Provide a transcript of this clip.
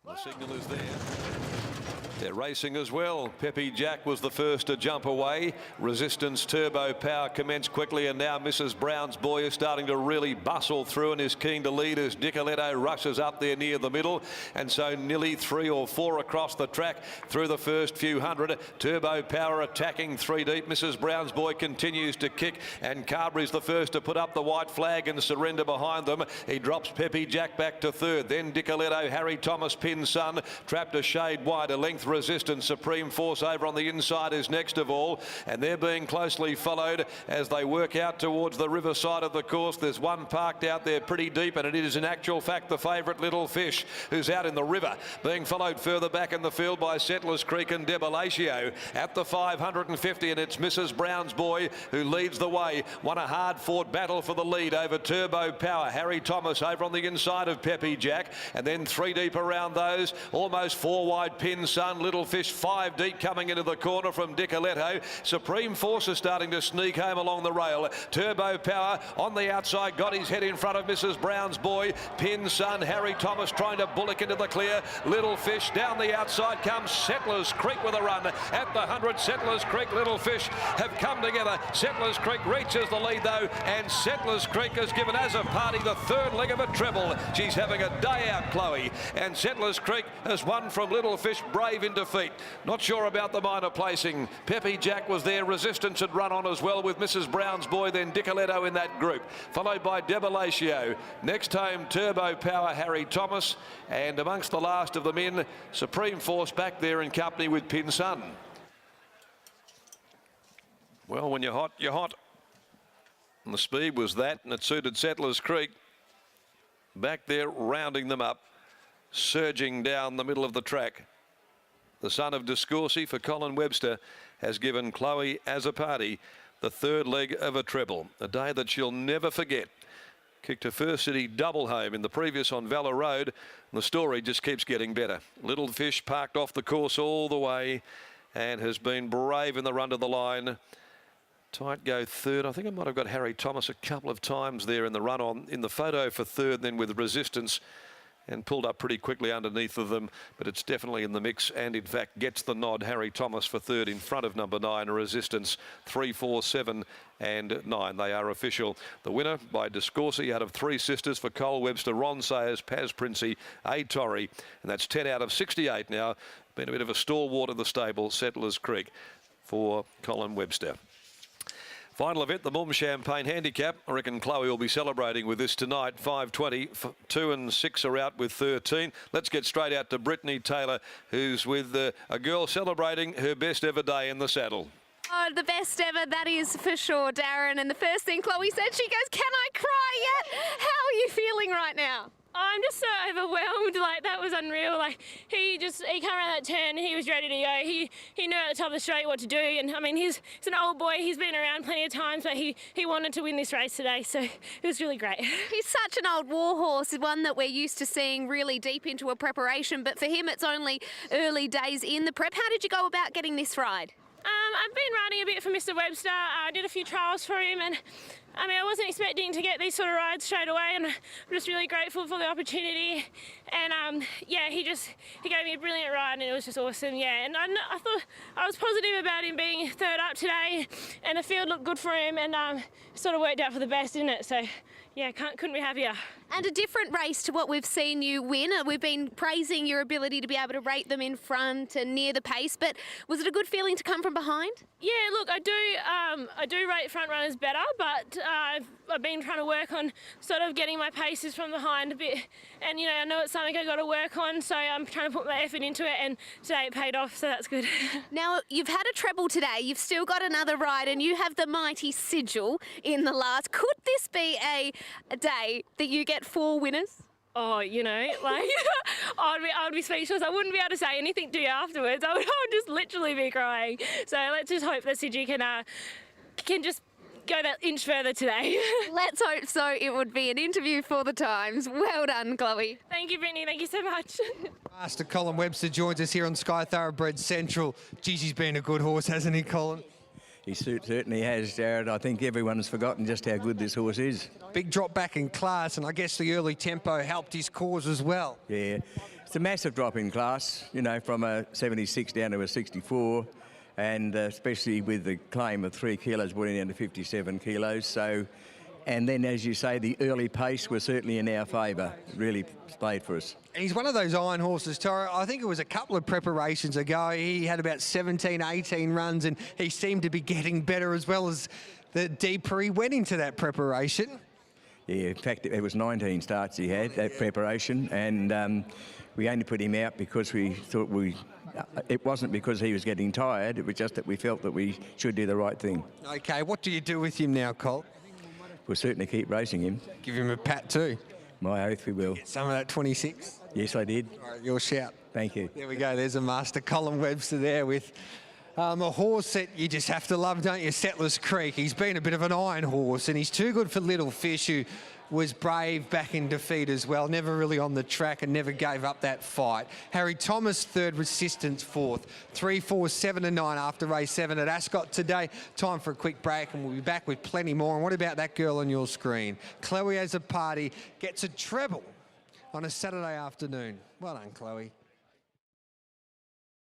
The signal is there. They're racing as well. Peppy Jack was the first to jump away. Resistance Turbo Power commenced quickly, and now Mrs. Brown's Boy is starting to really bustle through and is keen to lead as Nicoletto rushes up there near the middle. And so nearly 3 or 4 across the track through the first few hundred. Turbo Power attacking 3 deep. Mrs. Brown's Boy continues to kick, and Carberry's the first to put up the white flag and surrender behind them. He drops Peppy Jack back to third. Then Nicoletto, Harry Thomas, Pin Sun, trapped a shade wide. A length Resistance Supreme Force over on the inside is next of all, and they're being closely followed as they work out towards the river side of the course. There's one parked out there pretty deep, and it is in actual fact the favourite Little Fish, who's out in the river, being followed further back in the field by Settlers Creek and Debilatio at the 550, and it's Mrs. Brown's Boy who leads the way. Won a hard-fought battle for the lead over Turbo Power. Harry Thomas over on the inside of Peppy Jack, and then 3 deep around those, almost 4 wide. Pin Sun, Little Fish 5 deep coming into the corner from Nicoletto. Supreme Force is starting to sneak home along the rail. Turbo Power on the outside, got his head in front of Mrs. Brown's Boy. Pin Sun, Harry Thomas trying to bullock into the clear. Little Fish down the outside comes Settlers Creek with a run. At the 100, Settlers Creek, Little Fish have come together. Settlers Creek reaches the lead though, and Settlers Creek has given as a party the 3rd leg of a treble. She's having a day out, Chloe, and Settlers Creek has won from Little Fish, brave in defeat. Not sure about the minor placing. Peppy Jack was there. Resistance had run on as well with Mrs. Brown's Boy, then Nicoletto in that group, followed by Debilatio. Next home, Turbo Power, Harry Thomas, and amongst the last of them in, Supreme Force back there in company with Pin Sun. Well, when you're hot, you're hot. And the speed was that, and it suited Settlers Creek. Back there, rounding them up, surging down the middle of the track. The son of Discourcy for Colin Webster has given Chloe as a party the 3rd leg of a treble, a day that she'll never forget. Kicked her first city double home in the previous on Valor Road, and the story just keeps getting better. Little Fish parked off the course all the way and has been brave in the run to the line. Tight go 3rd. I think I might have got Harry Thomas a couple of times there in the run on in the photo for 3rd, then with Resistance, and pulled up pretty quickly underneath of them, but it's definitely in the mix, and in fact gets the nod. Harry Thomas for 3rd in front of number 9, Resistance. 3, 4, 7 and 9. They are official. The winner by Discourcy out of 3 sisters for Cole Webster, Ron Sayers, Paz Princey, A. Torrey, and that's 10 out of 68 now. Been a bit of a stalwart of the stable, Settlers Creek, for Colin Webster. Final event, the Mum Champagne Handicap. I reckon Chloe will be celebrating with this tonight. 5:20, 2 and 6 are out with 13. Let's get straight out to Brittany Taylor, who's with a girl celebrating her best ever day in the saddle. Oh, the best ever, that is for sure, Darren. And the first thing Chloe said, she goes, "Can I cry yet?" How are you feeling right now? I'm just so overwhelmed. Like, that was unreal. Like, he came around that turn and he was ready to go. He knew at the top of the straight what to do. And I mean, he's an old boy. He's been around plenty of times, but he wanted to win this race today. So it was really great. He's such an old war horse, one that we're used to seeing really deep into a preparation. But for him, it's only early days in the prep. How did you go about getting this ride? I've been riding a bit for Mr. Webster. I did a few trials for him, and I mean, I wasn't expecting to get these sort of rides straight away, and I'm just really grateful for the opportunity. And yeah, he gave me a brilliant ride, and it was just awesome. Yeah, and I thought I was positive about him being 3rd up today, and the field looked good for him, and it sort of worked out for the best, didn't it? So yeah, couldn't be happier. And a different race to what we've seen you win. We've been praising your ability to be able to rate them in front and near the pace, but was it a good feeling to come from behind? Yeah, look, I do rate front runners better, but I've been trying to work on sort of getting my paces from behind a bit, and you know, I know it's something I've got to work on, so I'm trying to put my effort into it, and today it paid off, so that's good. Now, you've had a treble today, you've still got another ride, and you have the mighty sigil in the last. Could this be a day that you get 4 winners? Oh, you know, like, I would be speechless. I wouldn't be able to say anything to you afterwards. I would just literally be crying. So let's just hope that Sigi can just go that inch further today. Let's hope so. It would be an interview for the Times. Well done, Chloe. Thank you, Brittany. Thank you so much. Master Colin Webster joins us here on Sky Thoroughbred Central. Geez, he's been a good horse, hasn't he, Colin? He certainly has, Jared. I think everyone has forgotten just how good this horse is. Big drop back in class, and I guess the early tempo helped his cause as well. Yeah, It's a massive drop in class, you know, from a 76 down to a 64, and especially with the claim of 3 kilos brought down to 57 kilos. So, and then, as you say, the early pace was certainly in our favour. Really played for us. He's one of those iron horses, Toro. I think it was a couple of preparations ago. He had about 17, 18 runs, and he seemed to be getting better as well as the deeper he went into that preparation. Yeah, in fact, it was 19 starts he had, that preparation, and we only put him out because we thought it wasn't because he was getting tired, it was just that we felt that we should do the right thing. Okay, what do you do with him now, Colt? We'll certainly keep racing him. Give him a pat too. My oath we will. Get some of that 26? Yes, I did. All right, your shout. Thank you. There we go, there's a master. Colin Webster there with a horse that you just have to love, don't you? Settlers Creek. He's been a bit of an iron horse, and he's too good for Little Fish, who was brave back in defeat as well. Never really on the track and never gave up that fight. Harry Thomas third, Resistance fourth. 3, 4, 7 and 9 after race 7 at Ascot today. Time for a quick break, and we'll be back with plenty more. And what about that girl on your screen? Chloe Has a Party gets a treble on a Saturday afternoon. Well done, Chloe.